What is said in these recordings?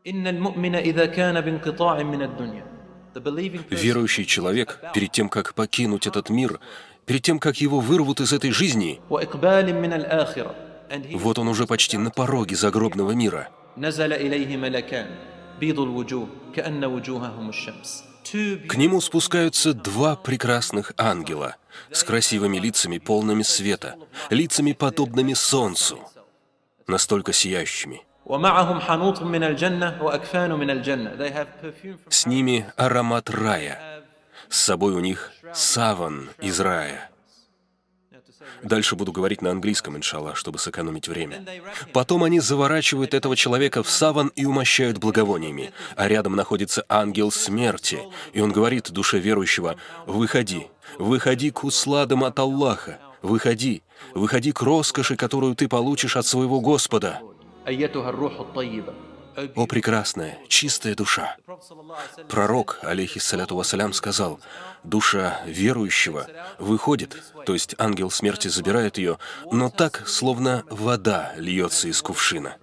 إن المؤمن إذا كان بانقطاع من الدنيا. The believing person, Верующий человек, перед тем, как покинуть этот мир, перед тем, как его вырвут из этой жизни, وإقبال من الآخرة. And he вот он уже почти на пороге загробного мира. نزل إليه ملكان بيض الوجوه كأن وجوههم الشمس. К нему спускаются два прекрасных ангела с красивыми лицами, полными света, лицами, подобными солнцу, настолько сияющими. ومعهم حنوط من الجنة وأكفان من الجنة. They have perfume from С ними аромат рая, с собой у них саван из рая. Дальше буду говорить на английском, иншаллах, чтобы сэкономить время. Потом они заворачивают этого человека в саван и умощают благовониями, а рядом находится ангел смерти, и он говорит душе верующего: «Выходи, выходи к усладам от Аллаха, выходи, выходи к роскоши, которую ты получишь от своего Господа». أيتها الروح الطيبة. О прекрасная, чистая душа! Пророк, алейхиссаляту вассалям, сказал: душа верующего выходит, то есть ангел смерти забирает ее, но так, словно вода льется из кувшина.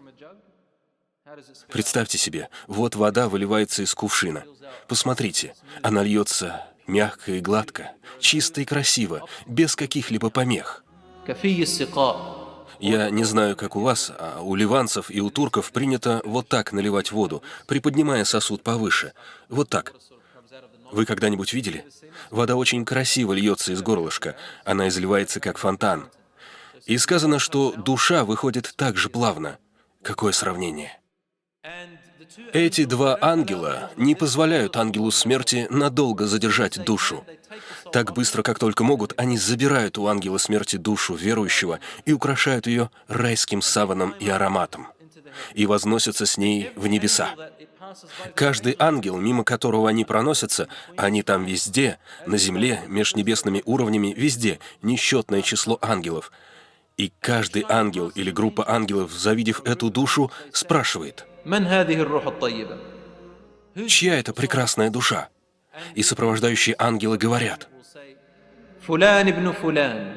Представьте себе, вот вода выливается из кувшина. Посмотрите, она льется мягко и гладко, чисто и красиво, без каких-либо помех. كفي السقاء. Я не знаю, как у вас, а у ливанцев и у турков принято вот так наливать воду, приподнимая сосуд повыше. Вот так. Вы когда-нибудь видели? Вода очень красиво льется из горлышка, она изливается как фонтан. И сказано, что душа выходит так же плавно. Какое сравнение! Эти два ангела не позволяют ангелу смерти надолго задержать душу. Так быстро, как только могут, они забирают у ангела смерти душу верующего и украшают ее райским саваном и ароматом, и возносятся с ней в небеса. Каждый ангел, мимо которого они проносятся, они там везде, на земле, меж небесными уровнями, везде, несчетное число ангелов. И каждый ангел или группа ангелов, завидев эту душу, спрашивает: من هذه الروح الطيبة؟ «Чья это прекрасная душа?» И сопровождающие ангелы говорят: فلان ابن فلان.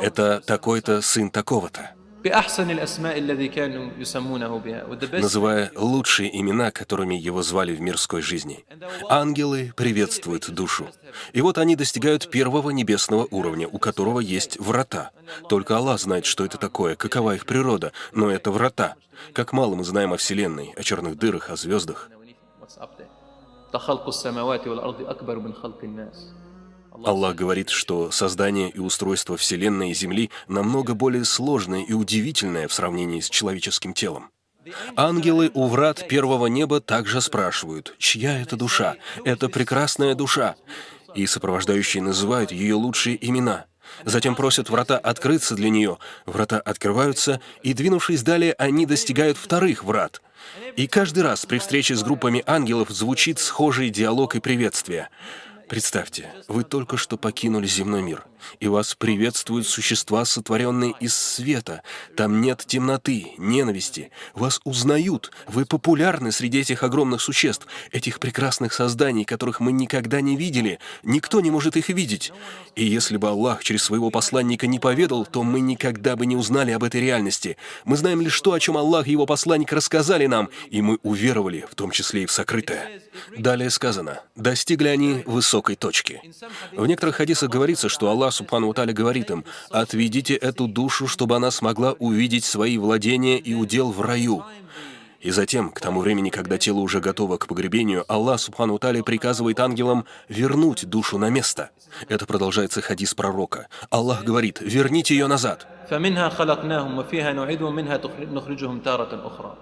«Это такой-то сын такого-то», بأحسن الأسماء الذي كانوا يسمونه بها. With the best. называя лучшие имена, которыми его звали в мирской жизни. Ангелы приветствуют душу. И вот они достигают первого небесного уровня, у которого есть врата. Только Аллах знает, что это такое, какова их природа, но это врата. Как мало мы знаем о Вселенной, о черных дырах, о звездах. خلق السماوات والأرض أكبر من خلق الناس. Аллах говорит, что создание и устройство Вселенной и Земли намного более сложное и удивительное в сравнении с человеческим телом. Ангелы у врат первого неба также спрашивают: «Чья это душа? Это прекрасная душа». И сопровождающие называют ее лучшие имена. Затем просят врата открыться для нее. Врата открываются, и, двинувшись далее, они достигают вторых врат. И каждый раз при встрече с группами ангелов звучит схожий диалог и приветствие. Представьте, вы только что покинули земной мир, и вас приветствуют существа, сотворенные из света. Там нет темноты, ненависти. Вас узнают, вы популярны среди этих огромных существ, этих прекрасных созданий, которых мы никогда не видели. Никто не может их видеть. И если бы Аллах через своего посланника не поведал, то мы никогда бы не узнали об этой реальности. Мы знаем лишь то, о чем Аллах и его посланник рассказали нам, и мы уверовали, в том числе и в сокрытое. Далее сказано: достигли они высокой точки. В некоторых хадисах говорится, что Аллах Субхану ва Тааля говорит им: «Отведите эту душу, чтобы она смогла увидеть свои владения и удел в раю». И затем, к тому времени, когда тело уже готово к погребению, Аллах Субхану ва Тааля приказывает ангелам вернуть душу на место. Это продолжается хадис пророка. Аллах говорит: «Верните ее назад». فمنها خلقناهم وفيها نعيدهم منها نخرجهم تارة أخرى.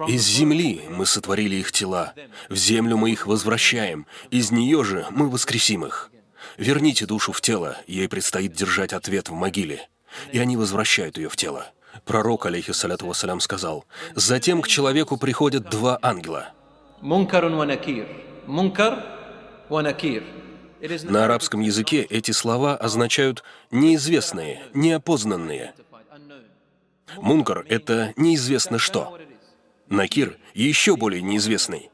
Из земли мы сотворили их тела, в землю мы их возвращаем, из нее же мы воскресим их. Верните душу в тело, ей предстоит держать ответ в могиле. И они возвращают ее в тело. Пророк, алейхиссаляту вассалям, сказал: затем к человеку приходят два ангела. منكر ونكير. منكر ونكير. На арабском языке эти слова означают «неизвестные», «неопознанные». Мункар — это неизвестно что. Накир — еще более неизвестный.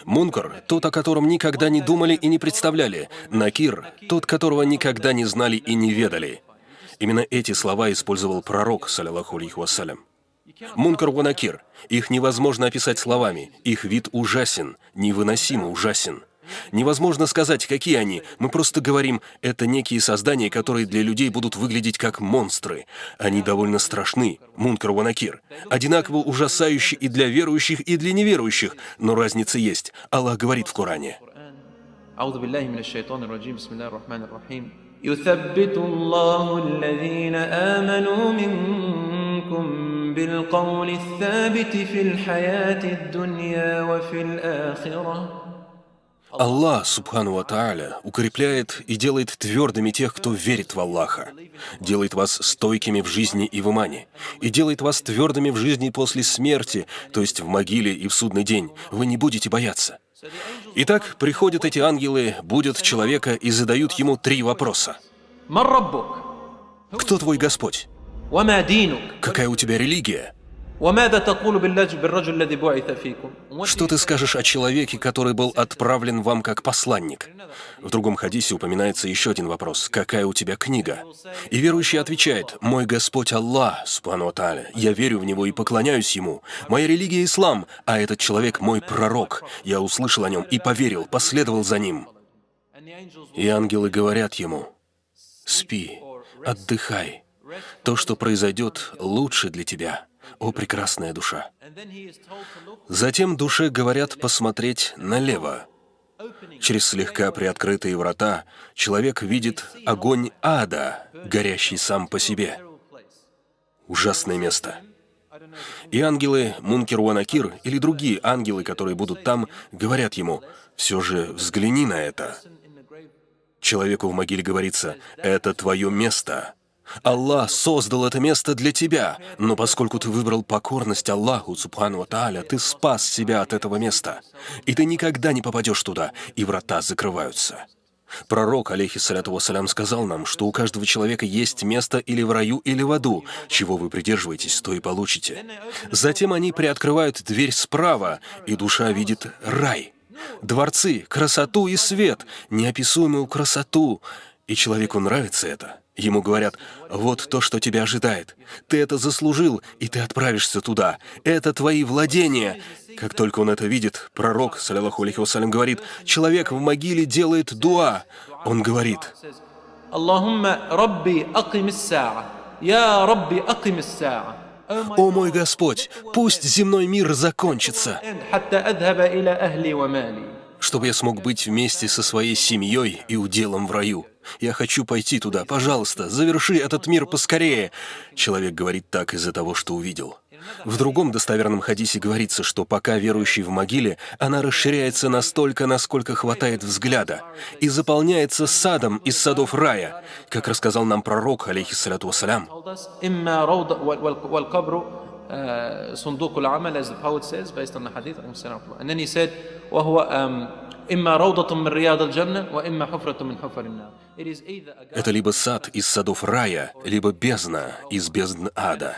Мункар — тот, о котором никогда не думали и не представляли. Накир — тот, которого никогда не знали и не ведали. Именно эти слова использовал пророк, саллаллаху алейхи вассалям. Мункар ва накир. Их невозможно описать словами. Их вид ужасен, невыносимо ужасен. Невозможно сказать, какие они. Мы просто говорим, это некие создания, которые для людей будут выглядеть как монстры. Они довольно страшны, Мункар ва накир. Одинаково ужасающие и для верующих, и для неверующих. Но разница есть. Аллах говорит в Коране. يثبت الله الذين آمنوا منكم بالقول الثابت في الحياة الدنيا وفي الآخرة. Аллах, субхану ва тааля, укрепляет и делает твердыми тех, кто верит в Аллаха, делает вас стойкими в жизни и в имане, и делает вас твердыми в жизни после смерти, то есть в могиле и в судный день. Вы не будете бояться. Итак, приходят эти ангелы, будят человека и задают ему 3 вопроса. Кто твой Господь? Какая у тебя религия? Что ты скажешь о человеке, который был отправлен вам как посланник? В другом хадисе упоминается еще один вопрос. Какая у тебя книга? И верующий отвечает: «Мой Господь Аллах, субхану ва тааля, я верю в Него и поклоняюсь Ему. Моя религия ислам, а этот человек мой пророк. Я услышал о нем и поверил, последовал за ним». И ангелы говорят ему: «Спи, отдыхай. То, что произойдет, лучше для тебя, о прекрасная душа». Затем душе говорят посмотреть налево. Через слегка приоткрытые врата человек видит огонь ада, горящий сам по себе. Ужасное место. И ангелы Мункер ва накир или другие ангелы, которые будут там, говорят ему: «Все же взгляни на это». Человеку в могиле говорится: «Это твое место. Аллах создал это место для тебя, но поскольку ты выбрал покорность Аллаху, субхану ва тааля, ты спас себя от этого места, и ты никогда не попадешь туда, и врата закрываются». Пророк, алейхиссаляту вассалям, сказал нам, что у каждого человека есть место или в раю, или в аду. Чего вы придерживаетесь, то и получите. Затем они приоткрывают дверь справа, и душа видит рай. Дворцы, красоту и свет, неописуемую красоту. И человеку нравится это. Ему говорят: «Вот то, что тебя ожидает. Ты это заслужил, и ты отправишься туда. Это твои владения». Как только он это видит, пророк, саллаллаху алейхи вассалям, говорит: человек в могиле делает дуа. Он говорит: «Аллахумма рабби аким ас-саа, я рабби аким ас-саа». «О мой Господь, пусть земной мир закончится, чтобы я смог быть вместе со своей семьей и уделом в раю. Я хочу пойти туда. Пожалуйста, заверши этот мир поскорее». Человек говорит так из-за того, что увидел. В другом достоверном хадисе говорится, что пока верующий в могиле, она расширяется настолько, насколько хватает взгляда, и заполняется садом из садов рая, как рассказал нам пророк, алейхиссаляту вассалям. صندوق العمل, as the poet says, based on the hadith. And then he said, وهو إما روضة من رياض الجنة وإما حفرة من حفر النار. Это либо сад из садов рая, либо бездна из бездн ада.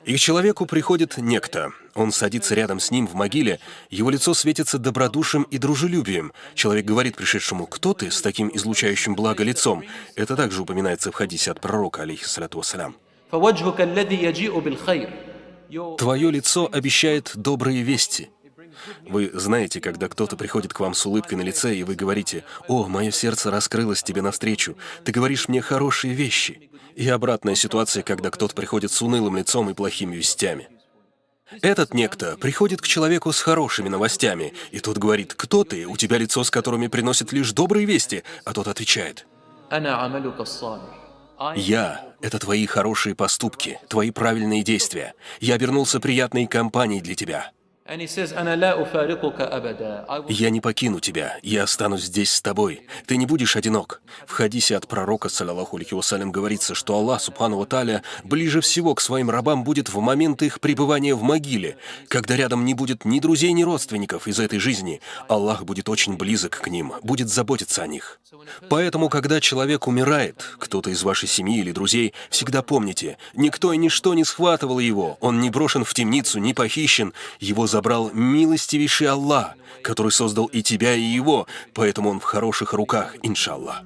И к человеку приходит некто. Он садится рядом с ним в могиле, его лицо светится добродушием и дружелюбием. Человек говорит пришедшему: «Кто ты с таким излучающим благо лицом?» Это также упоминается в хадисе от пророка, алейхиссаляту вассалям. Твое лицо обещает добрые вести. Вы знаете, когда кто-то приходит к вам с улыбкой на лице, и вы говорите: «О, мое сердце раскрылось тебе навстречу, ты говоришь мне хорошие вещи». И обратная ситуация, когда кто-то приходит с унылым лицом и плохими вестями. Этот некто приходит к человеку с хорошими новостями, и тот говорит: «Кто ты? У тебя лицо, с которыми приносят лишь добрые вести». А тот отвечает: «Я — это твои хорошие поступки, твои правильные действия. Я обернулся приятной компанией для тебя. Я не покину тебя, я останусь здесь с тобой. Ты не будешь одинок». В хадисе от пророка, саллаллаху алейхи вассалям, говорится, что Аллах, субхану ва тааля, ближе всего к своим рабам будет в момент их пребывания в могиле, когда рядом не будет ни друзей, ни родственников из этой жизни. Аллах будет очень близок к ним, будет заботиться о них. Поэтому, когда человек умирает, кто-то из вашей семьи или друзей, всегда помните: никто и ничто не схватывало его, он не брошен в темницу, не похищен, его забрал милостивейший Аллах, который создал и тебя, и его, поэтому он в хороших руках, иншаллах.